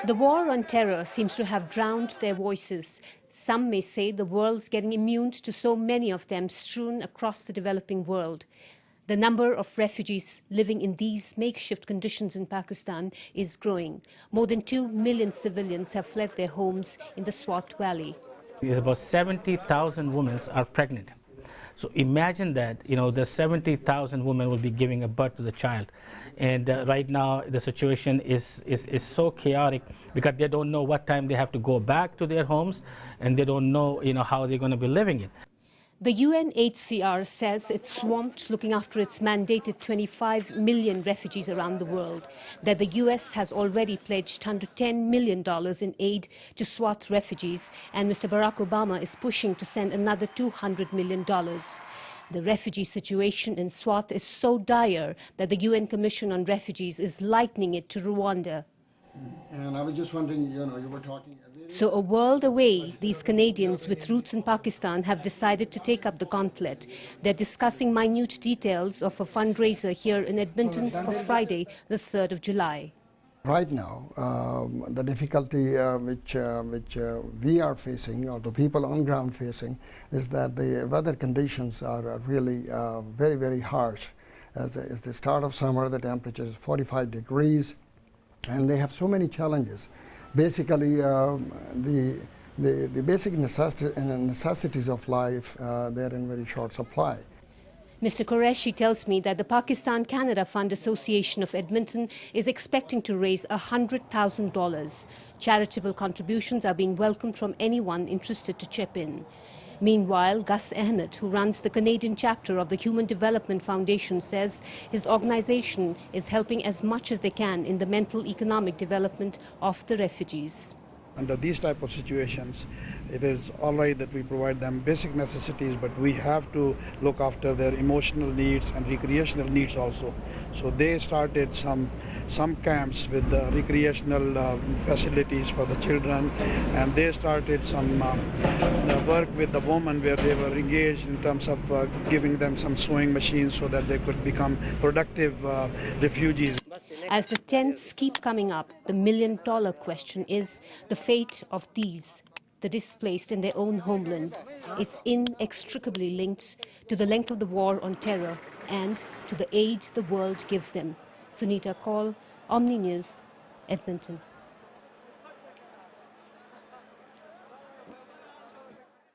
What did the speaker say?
The war on terror seems to have drowned their voices. Some may say the world's getting immune to so many of them strewn across the developing world. The number of refugees living in these makeshift conditions in Pakistan is growing. More than 2 million civilians have fled their homes in the Swat Valley. About 70,000 women are pregnant. So imagine that, the 70,000 women will be giving a birth to the child. And right now the situation is so chaotic because they don't know what time they have to go back to their homes, and they don't know, how they're going to be living it. The UNHCR says it's swamped looking after its mandated 25 million refugees around the world, that the US has already pledged $110 million in aid to Swat refugees, and Mr. Barack Obama is pushing to send another $200 million. The refugee situation in Swat is so dire that the UN Commission on Refugees is likening it to Rwanda. And I was just wondering, you were talking... So a world away, these Canadians with roots in Pakistan have decided to take up the gauntlet. They're discussing minute details of a fundraiser here in Edmonton for Friday, the 3rd of July. Right now, the difficulty which we are facing, or the people on ground facing, is that the weather conditions are really very, very harsh. As the start of summer, the temperature is 45 degrees, and they have so many challenges. Basically, the basic necessities of life, they're in very short supply. Mr. Qureshi tells me that the Pakistan-Canada Fund Association of Edmonton is expecting to raise $100,000. Charitable contributions are being welcomed from anyone interested to chip in. Meanwhile, Gus Ahmed, who runs the Canadian chapter of the Human Development Foundation, says his organization is helping as much as they can in the mental economic development of the refugees. Under these type of situations, it is all right that we provide them basic necessities, but we have to look after their emotional needs and recreational needs also. So they started some camps with recreational facilities for the children, and they started some work with the women where they were engaged in terms of giving them some sewing machines so that they could become productive refugees. As the tents keep coming up, the million-dollar question is the fate of these, the displaced in their own homeland. It's inextricably linked to the length of the war on terror and to the aid the world gives them. Sunita Kaul, Omni News, Edmonton.